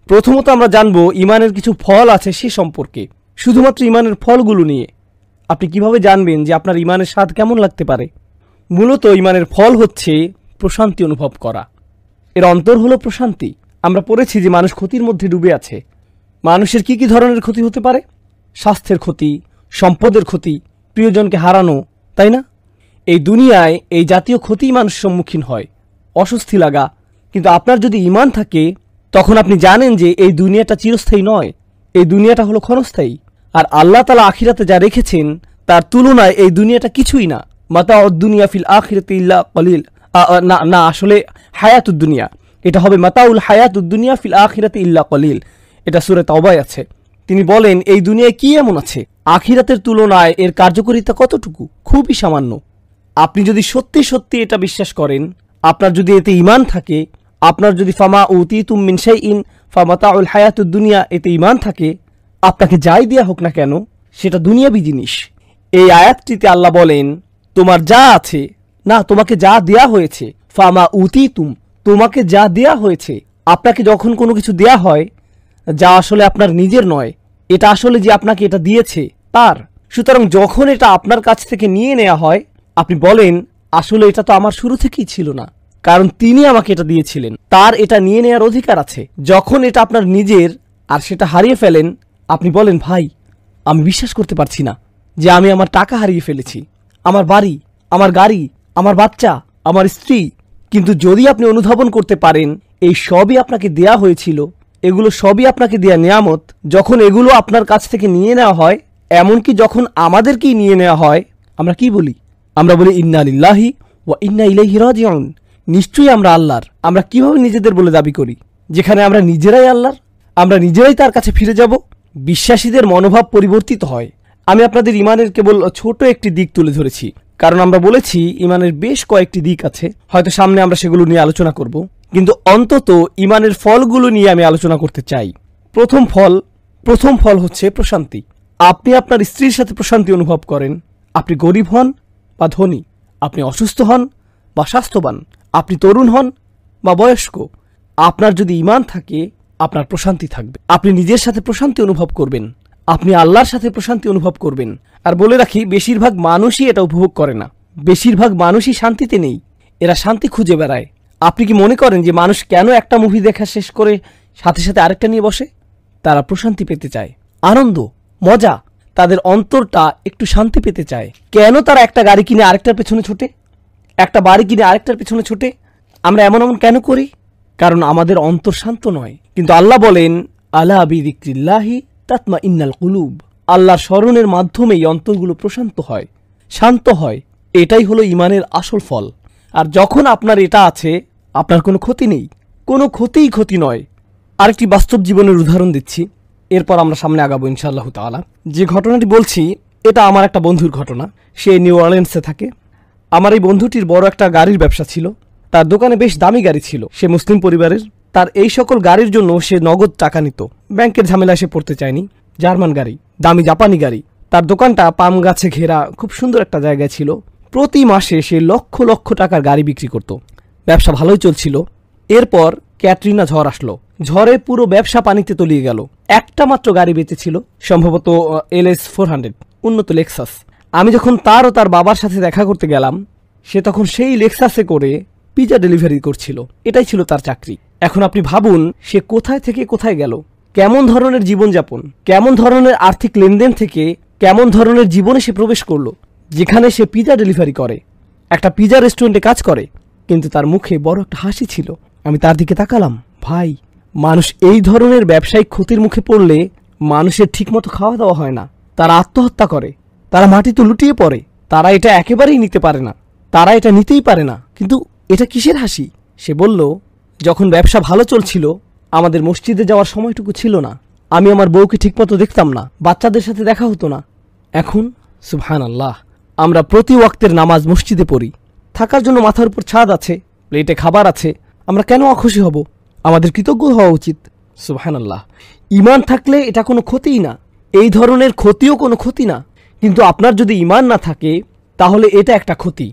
প্রথমত আমরা জানব ইমানের কিছু ফল আছে সে সম্পর্কে। শুধুমাত্র ইমানের ফলগুলো নিয়ে আপনি কিভাবে জানবেন যে আপনার ইমানের স্বাদ কেমন লাগতে পারে? মূলত ইমানের ফল হচ্ছে প্রশান্তি অনুভব করা। এর অন্তর হলো প্রশান্তি। আমরা পড়েছি যে মানুষ ক্ষতির মধ্যে ডুবে আছে। মানুষের কি কি ধরনের ক্ষতি হতে পারে? স্বাস্থ্যের ক্ষতি, সম্পদের ক্ষতি, প্রিয়জনকে হারানো, তাই না? এই দুনিয়ায় এই জাতীয় ক্ষতি মানুষ সম্মুখীন হয়, অস্বস্তি লাগা। কিন্তু আপনার যদি ঈমান থাকে তখন আপনি জানেন যে এই দুনিয়াটা চিরস্থায়ী নয়, এই দুনিয়াটা হলো ক্ষণস্থায়ী। আর আল্লাহ তাআলা আখিরাতে যা রেখেছেন তার তুলনায় এই দুনিয়াটা কিছুই না। মাতাউদ দুনিয়া ফিল আখিরাতি ইল্লা কলিল। না, আসলে হায়াতুদ দুনিয়া, এটা হবে মাতাউল হায়াতুদ দুনিয়া ফিল আখিরাতি ইল্লা কলিল। এটা সূরা তাওবায় আছে। তিনি বলেন এই দুনিয়ায় কি এমন আছে আখিরাতের তুলনায় এর কার্যকারিতা কতটুকু? খুবই সামান্য। আপনি যদি সত্যি সত্যি এটা বিশ্বাস করেন, আপনার যদি এতে ঈমান থাকে, আপনার যদি ফামা উতিতুম মিন শাইইন ফামাতাউল হায়াতুদ দুনিয়া এতে ঈমান থাকে, আপনাকে যাই দেয়া হোক না কেন সেটা দুনিয়াবি জিনিস। এই আয়াতটিতে আল্লাহ বলেন তোমার যা আছে, না, তোমাকে যা দেয়া হয়েছে, ফামা উতিতুম, তোমাকে যা দেয়া হয়েছে। আপনাকে যখন কোনো কিছু দেয়া হয় যা আসলে আপনার নিজের নয়, এটা আসলে যে আপনাকে এটা দিয়েছে তার। সুতরাং যখন এটা আপনার কাছ থেকে নিয়ে নেওয়া হয়, আপনি বলেন আসলে এটা তো আমার শুরু থেকেই ছিল না, কারণ তিনি আমাকে এটা দিয়েছিলেন, তার এটা নিয়ে নেওয়ার অধিকার আছে। যখন এটা আপনার নিজের আর সেটা হারিয়ে ফেলেন, আপনি বলেন ভাই আমি বিশ্বাস করতে পারছি না যে আমি আমার টাকা হারিয়ে ফেলেছি, আমার বাড়ি, আমার গাড়ি, আমার বাচ্চা, আমার স্ত্রী। কিন্তু যদি আপনি অনুধাবন করতে পারেন এই সবই আপনাকে দেয়া হয়েছিল, এগুলো সবই আপনাকে দেয়া নিয়ামত, যখন এগুলো আপনার কাছ থেকে নিয়ে নেওয়া হয়, এমনকি যখন আমাদেরকেই নিয়ে নেওয়া হয়, আমরা কি বলি? আমরা বলি ইন্না লিল্লাহি ওয়া ইন্না ইলাইহি রাজিউন। নিশ্চয়ই আমরা আল্লাহর। আমরা কিভাবে নিজেদের বলে দাবি করি যেখানে আমরা নিজেরাই আল্লাহর? আমরা নিজেরাই তার কাছে ফিরে যাব। বিশ্বাসীদের মনোভাব পরিবর্তিত হয়। আমি আপনাদের ইমানের কেবল ছোট একটি দিক তুলে ধরেছি, কারণ আমরা বলেছি ইমানের বেশ কয়েকটি দিক আছে, হয়তো সামনে আমরা সেগুলো নিয়ে আলোচনা করব, কিন্তু অন্তত ইমানের ফলগুলো নিয়ে আমি আলোচনা করতে চাই। প্রথম ফল হচ্ছে প্রশান্তি। আপনি আপনার স্ত্রীর সাথে প্রশান্তি অনুভব করেন। আপনি গরিব হন বা ধনী, আপনি অসুস্থ হন বা স্বাস্থ্যবান, আপনি তরুণ হন বা বয়স্ক, আপনার যদি ঈমান থাকে আপনার প্রশান্তি থাকবে। আপনি নিজের সাথে প্রশান্তি অনুভব করবেন, আপনি আল্লাহর সাথে প্রশান্তি অনুভব করবেন। আর বলে রাখি, বেশিরভাগ মানুষই এটা উপভোগ করে না। বেশিরভাগ মানুষই শান্তিতে নেই, এরা শান্তি খুঁজে বেড়ায়। আপনি কি মনে করেন যে মানুষ কেন একটা মুভি দেখা শেষ করে সাথে সাথে আরেকটা নিয়ে বসে? তারা প্রশান্তি পেতে চায়, আনন্দ, মজা, তাদের অন্তরটা একটু শান্তি পেতে চায়। কেন তারা একটা গাড়ি কিনে আরেকটার পেছনে ছোটে, একটা বাড়ি কিনে আরেকটার পেছনে ছোটে? আমরা এমন কেন করি? কারণ আমাদের অন্তর শান্ত নয়। কিন্তু আল্লাহ বলেন আলা বিযিকরিল্লাহি তাতমাইন্নাল কুলুব। আল্লাহর স্মরণের মাধ্যমেই অন্তরগুলো প্রশান্ত হয়, শান্ত হয়। এটাই হলো ঈমানের আসল ফল। আর যখন আপনার এটা আছে, আপনার কোনো ক্ষতি নেই, কোনো ক্ষতিই ক্ষতি নয়। আরেকটি বাস্তব জীবনের উদাহরণ দিচ্ছি, এরপর আমরা সামনে আগাবো ইনশাআল্লাহ তাআলা। যে ঘটনাটি বলছি এটা আমার একটা বন্ধুর ঘটনা। সে নিউ অরলিন্সে থাকে। আমার এই বন্ধুটির বড় একটা গাড়ির ব্যবসা ছিল। তার দোকানে বেশ দামি গাড়ি ছিল। সে মুসলিম পরিবারের। তার এই সকল গাড়ির জন্য সে নগদ টাকা নিত। ব্যাংকের ঝামেলায় সে পড়তে চায়নি। জার্মান গাড়ি, দামি জাপানি গাড়ি। তার দোকানটা পাম গাছে ঘেরা খুব সুন্দর একটা জায়গায় ছিল। প্রতি মাসে সে লক্ষ লক্ষ টাকার গাড়ি বিক্রি করত। ব্যবসা ভালোই চলছিল। এরপর ক্যাটরিনা ঝড় আসলো। ঝড়ে পুরো ব্যবসা পানিতে তলিয়ে গেল। একটা মাত্র গাড়ি বেঁচেছিল, সম্ভবত LS 400, উন্নত লেক্সাস। আমি যখন তার ও তার বাবার সাথে দেখা করতে গেলাম, সে তখন সেই লেক্সাসে করে পিজা ডেলিভারি করছিল। এটাই ছিল তার চাকরি। এখন আপনি ভাবুন সে কোথায় থেকে কোথায় গেল, কেমন ধরনের জীবনযাপন, কেমন ধরনের আর্থিক লেনদেন থেকে কেমন ধরনের জীবনে সে প্রবেশ করলো, যেখানে সে পিজা ডেলিভারি করে, একটা পিজা রেস্টুরেন্টে কাজ করে, কিন্তু তার মুখে বড় একটা হাসি ছিল। আমি তার দিকে তাকালাম। ভাই, মানুষ এই ধরনের ব্যবসায়িক ক্ষতির মুখে পড়লে মানুষের ঠিকমতো খাওয়া দাওয়া হয় না, তারা আত্মহত্যা করে, তারা মাটিতে লুটিয়ে পড়ে, তারা এটা একেবারেই নিতে পারে না, তারা এটা নিতেই পারে না। কিন্তু এটা কিসের হাসি? সে বলল, যখন ব্যবসা ভালো চলছিল আমাদের মসজিদে যাওয়ার সময়টুকু ছিল না, আমি আমার বউকে ঠিকমতো দেখতাম না, বাচ্চাদের সাথে দেখা হতো না। এখন সুবহানাল্লাহ, আমরা প্রতি ওয়াক্তের নামাজ মসজিদে পড়ি, থাকার জন্য মাথার উপর ছাদ আছে, প্লেটে খাবার আছে। আমরা কেন অখুশি হব? আমাদের কৃতজ্ঞ হওয়া উচিত। সুবহানাল্লাহ। ঈমান থাকলে এটা কোনো ক্ষতিই না, এই ধরনের ক্ষতিও কোনো ক্ষতি না। কিন্তু আপনার যদি ঈমান না থাকে তাহলে এটা একটা ক্ষতি।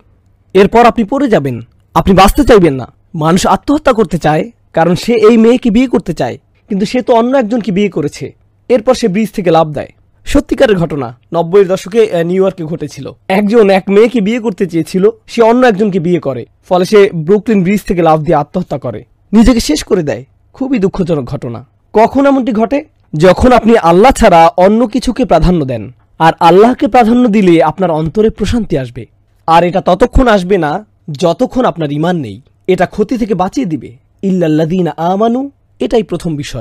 এরপর আপনি পড়ে যাবেন, আপনি বাঁচতে চাইবেন না। মানুষ আত্মহত্যা করতে চায় কারণ সে এই মেয়েকে বিয়ে করতে চায়, কিন্তু সে তো অন্য একজনকে বিয়ে করেছে। এরপর সে ব্রিজ থেকে লাফ দেয়। সত্যিকারের ঘটনা, 90-এর দশকে নিউ ইয়র্কে ঘটেছিল। একজন এক মেয়েকে বিয়ে করতে চেয়েছিল, সে অন্য একজনকে বিয়ে করে, ফলে সে ব্রুকলিন ব্রিজ থেকে লাফ দিয়ে আত্মহত্যা করে, নিজেকে শেষ করে দেয়। খুবই দুঃখজনক ঘটনা। কখন এমনটি ঘটে? যখন আপনি আল্লাহ ছাড়া অন্য কিছুকে প্রাধান্য দেন। আর আল্লাহকে প্রাধান্য দিলে আপনার অন্তরে প্রশান্তি আসবে। আর এটা ততক্ষণ আসবে না যতক্ষণ আপনার ঈমান নেই। এটা ক্ষতি থেকে বাঁচিয়ে দিবে। ইল্লাল্লাযীনা আমানু, এটাই প্রথম বিষয়।